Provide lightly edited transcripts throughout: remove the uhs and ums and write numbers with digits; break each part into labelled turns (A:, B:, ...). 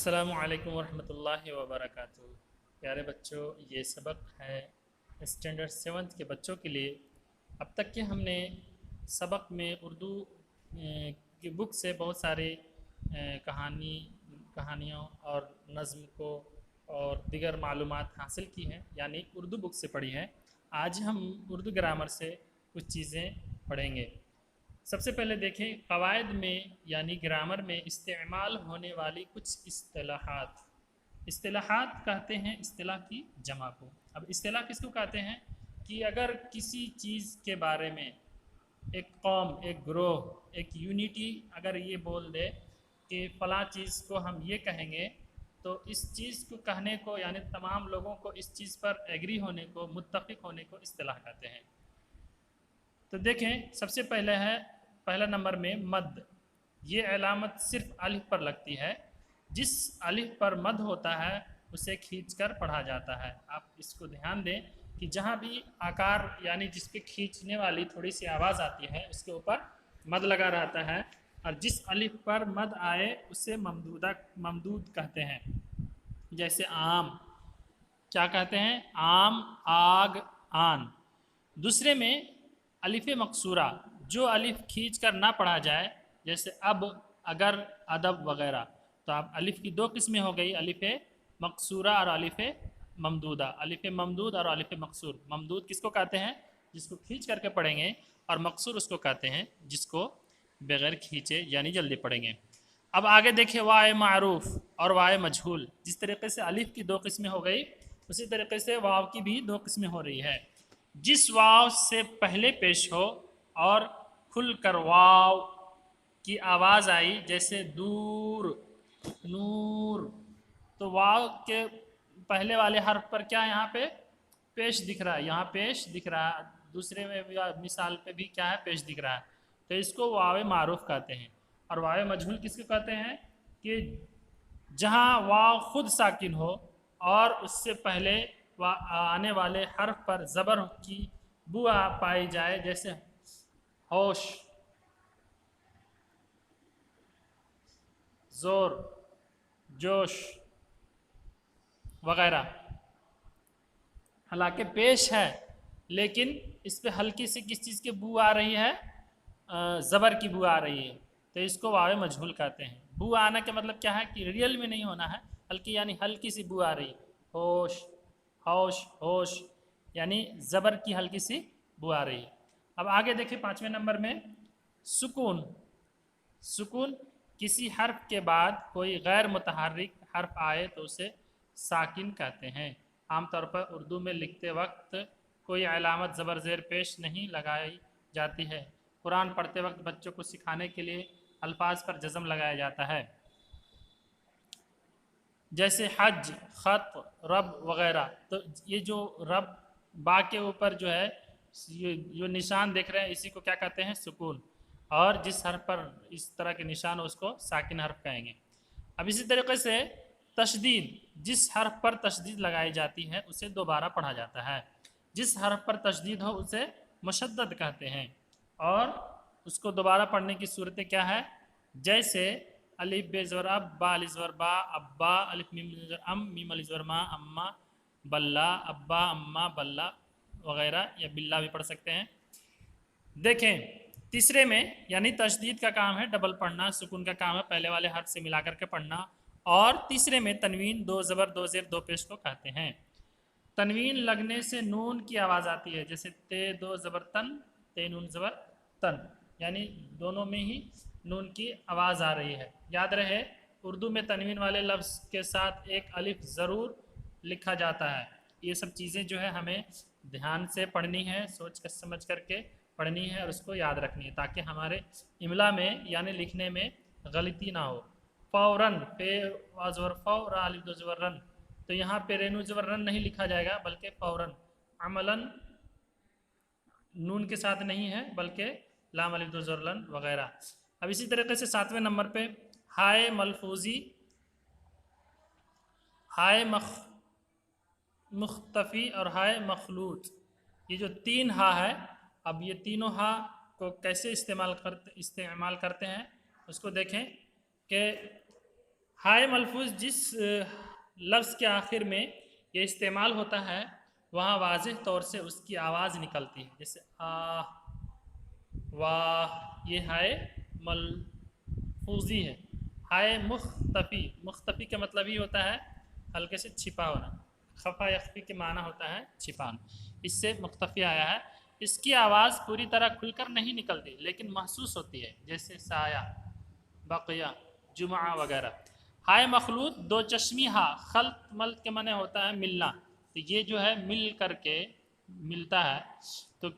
A: अस्सलामु अलैकुम वरहमतुल्लाहि वबरकातुहू। प्यारे बच्चों, ये सबक है स्टैंडर्ड 7th के बच्चों के लिए। अब तक के हमने सबक में उर्दू की बुक से बहुत सारे कहानियों और नज़्म को और दीगर मालूमात हासिल की हैं, यानी उर्दू बुक से पढ़ी हैं। आज हम उर्दू ग्रामर से कुछ चीज़ें पढ़ेंगे। सबसे पहले देखें क़वायद में यानी ग्रामर में इस्तेमाल होने वाली कुछ इस्तिलाहात। इस्तिलाहात कहते हैं इस्तिलाह की जमा को। अब इस्तिलाह किसको कहते हैं कि अगर किसी चीज़ के बारे में एक कौम, एक ग्रोह, एक यूनिटी अगर ये बोल दे कि फ़लाँ चीज़ को हम ये कहेंगे, तो इस चीज़ को कहने को यानी तमाम लोगों को इस चीज़ पर एग्री होने को, मुत्तफ़िक होने को इस्तिलाह कहते हैं। तो देखें, सबसे पहले है पहला नंबर में मद। ये अलामत सिर्फ अलिफ पर लगती है। जिस अलिफ पर मद होता है उसे खींचकर पढ़ा जाता है। आप इसको ध्यान दें कि जहाँ भी आकार यानी जिस पे खींचने वाली थोड़ी सी आवाज़ आती है उसके ऊपर मद लगा रहता है, और जिस अलिफ पर मद आए उसे ममदूद कहते हैं। जैसे आम, क्या कहते हैं? आम, आग, आन। दूसरे में अलिफ मकसूरा, जो अलिफ खींच कर ना पढ़ा जाए, जैसे अब, अगर, अदब वगैरह। तो आप अलिफ की दो किस्में हो गई, अलिफ मकसूरा और अलिफ ममदूदा। अलिफ ममदूद और अलिफ मकसूर। ममदूद किसको कहते हैं? जिसको खींच करके पढ़ेंगे, और मकसूर उसको कहते हैं जिसको बग़ैर खींचे यानी जल्दी पढ़ेंगे। अब आगे देखिए वाय मारूफ और वाय मजहूल। जिस तरीके से अलिफ की दो किस्में हो गई, उसी तरीके से वाव की भी दो किस्में हो रही है। जिस वाव से पहले पेश हो और खुलकर वाव की आवाज़ आई, जैसे दूर, नूर, तो वाव के पहले वाले हर्फ पर क्या यहाँ पे पेश दिख रहा है, यहाँ पेश दिख रहा है। दूसरे में भी मिसाल पे भी क्या है, पेश दिख रहा है। तो इसको वाव मारूफ कहते हैं। और वाव मजहूल किसको कहते हैं? कि जहाँ वाव खुद साकिन हो और उससे पहले आने वाले हर्फ पर ज़बर की बुआ पाई जाए, जैसे होश, जोर, जोश वगैरह। हालांकि पेश है लेकिन इस पर हल्की सी किस चीज़ की बू आ रही है? ज़बर की बू आ रही है, तो इसको वाव मजहूल कहते हैं। बू आना का मतलब क्या है कि रियल में नहीं होना है, हल्की यानी हल्की सी बू आ रही। होश, होश, होश, यानी ज़बर की हल्की सी बू आ रही है। अब आगे देखिए 5वें नंबर में सुकून। सुकून, किसी हर्फ के बाद कोई गैर मुतहर्रिक हर्फ आए तो उसे साकिन कहते हैं। आमतौर पर उर्दू में लिखते वक्त कोई अलामत ज़बर ज़ेर पेश नहीं लगाई जाती है। कुरान पढ़ते वक्त बच्चों को सिखाने के लिए अल्फाज पर जज़म लगाया जाता है, जैसे हज, ख़त, रब वगैरह। तो ये जो रब, बा के ऊपर जो है ये जो निशान देख रहे हैं, इसी को क्या कहते हैं? सुकून। और जिस हर्फ पर इस तरह के निशान हो उसको साकिन हर्फ कहेंगे। अब इसी तरीके से तशदीद, जिस हर्फ पर तशदीद लगाई जाती है उसे दोबारा पढ़ा जाता है। जिस हर्फ पर तशदीद हो उसे मुशद्दद कहते हैं, और उसको दोबारा पढ़ने की सूरतें क्या है? जैसे अलिफ बे ज़बर अब, बा अलिफ ज़बर बा, अब्बा, अलिफ मीम ज़बर अम, मीम अलिफ ज़बर मा, अम्मा, बल्ला, अब्बा, अम्मा, बल्ला वगैरह, या बिल्ला भी पढ़ सकते हैं। देखें तीसरे में यानी तशदीद का काम है डबल पढ़ना, सुकून का काम है पहले वाले हर्फ से मिला करके पढ़ना। और तीसरे में तनवीन, दो ज़बर दो ज़ेर दो पेश को कहते हैं। तनवीन लगने से नून की आवाज़ आती है, जैसे ते दो ज़बर तन, ते नून ज़बर तन, यानी दोनों में ही नून की आवाज़ आ रही है। याद रहे उर्दू में तनवीन वाले लफ्ज़ के साथ एक अलिफ ज़रूर लिखा जाता है। ये सब चीज़ें जो है हमें ध्यान से पढ़नी है, सोच कर समझ करके पढ़नी है और उसको याद रखनी है, ताकि हमारे इमला में यानी लिखने में गलती ना हो। फ़ौरन, फे ज़बर फ़ौ, रा अलिफ दो ज़बर रन, तो यहाँ पे रेनू ज़बर रन नहीं लिखा जाएगा बल्कि फ़ौरन। अमलन नून के साथ नहीं है बल्कि लाम अलिफ दो ज़बर लन वगैरह। अब इसी तरीके से 7वें नंबर पे हाय मलफूजी, हाय मुख्तफ़ी और हाय मखलूत। ये जो तीन हा है, अब ये तीनों हा को कैसे इस्तेमाल करते हैं उसको देखें कि हाय मलफूज जिस लफ्ज़ के आखिर में ये इस्तेमाल होता है वहाँ वाज़ेह तौर से उसकी आवाज़ निकलती है, जैसे आ, वाह, ये हाय मलफूजी है। हाय मुख्तफ़ी, मुख्तफ़ी का मतलब ही होता है हल्के से छिपा होना। खफा यख्फी के माना होता है छिपाना, इससे मुख्तफ़ी आया है। इसकी आवाज़ पूरी तरह खुलकर नहीं निकलती लेकिन महसूस होती है, जैसे साया, बक़िया, जुमा वगैरह। हाय मखलूत दो चश्मी हा, खल्त मल्त के माने होता है मिलना, तो ये जो है मिल करके मिलता है, तो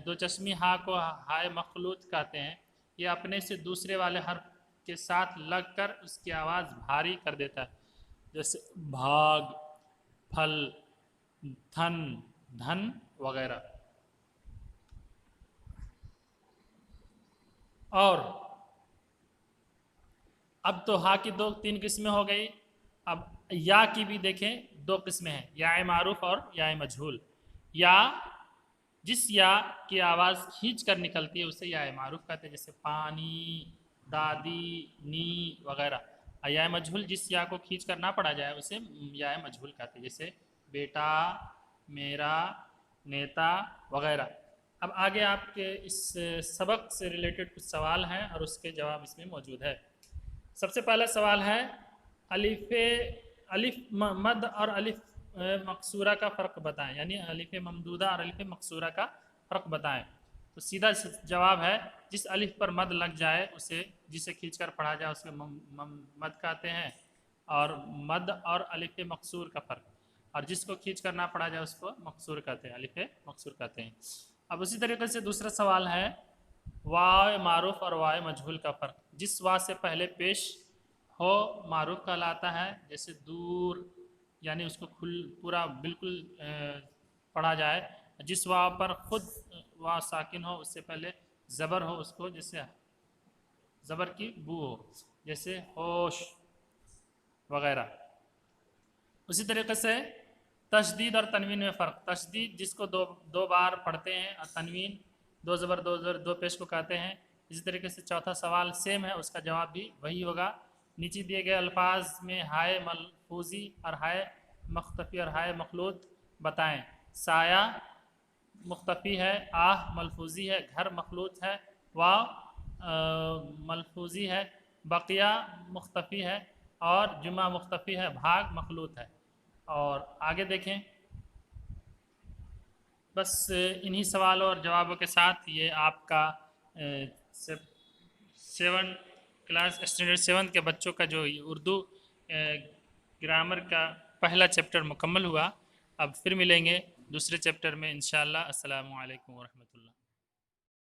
A: दो चश्मी हा को हाय मखलूत कहते हैं। ये अपने से दूसरे वाले हर्फ के साथ लगकर उसकी आवाज़ भारी कर देता है, जैसे भाग, फल, धन, धन वगैरह। और अब तो हा की दो तीन किस्में हो गई। अब या की भी देखें, दो किस्में हैं, या मारूफ और या मजहूल। या जिस या की आवाज़ खींच कर निकलती है उसे या मारूफ कहते हैं, जैसे पानी, दादी, नी वगैरह। और या मजहूल जिस या को खींच कर ना पढ़ा जाए उसे या मजहूल कहते हैं, जैसे बेटा, मेरा, नेता वगैरह। अब आगे आपके इस सबक से रिलेटेड कुछ सवाल हैं और उसके जवाब इसमें मौजूद है। सबसे पहला सवाल है, अलिफ अलिफ मद और अलिफ मकसूरा का फ़र्क बताएं, यानी अलिफ ममदूदा और अलिफ मकसूरा का फ़र्क बताएं। तो सीधा जवाब है, जिस अलिफ पर मद लग जाए उसे, जिसे खींचकर पढ़ा जाए उसे मद कहते हैं। और मद और अलिफ मकसूर का फ़र्क, और जिसको खींच कर ना पढ़ा जाए उसको मकसूर कहते हैं, अलिफ मकसूर कहते हैं। अब उसी तरीके से दूसरा सवाल है, वाय मारूफ और वाय मजहूल का फ़र्क। जिस वा से पहले पेश हो मारूफ कहलाता है, जैसे दूर, यानी उसको पूरा बिल्कुल पढ़ा जाए। जिस वा पर खुद वा साकिन हो, उससे पहले ज़बर हो उसको, जैसे ज़बर की बू हो, जैसे होश वगैरह। उसी तरीके से तशदीद और तनवीन में फ़र्क। तशदीद जिसको दो दो बार पढ़ते हैं, और तनवीन दो ज़बर दो ज़बर दो पेश को कहते हैं। इसी तरीके से चौथा सवाल सेम है, उसका जवाब भी वही होगा। नीचे दिए गए अल्फाज में हाय मलफूजी और हाय मुख्तफ़ी और हाय मखलूत बताएं। साया मुख्तफ़ी है, आह मलफूजी है, घर मखलूत है, वाह मलफूजी है, बकिया मुख्तफ़ी है, और जुमा मुख्तफ़ी है, भाग मखलूत है। और आगे देखें, बस इन्हीं सवालों और जवाबों के साथ ये आपका 7 क्लास स्टैंडर्ड 7 के बच्चों का जो उर्दू ग्रामर का पहला चैप्टर मुकम्मल हुआ। अब फिर मिलेंगे दूसरे चैप्टर में इंशाअल्लाह। अस्सलामु अलैकुम वरहमतुल्लाह।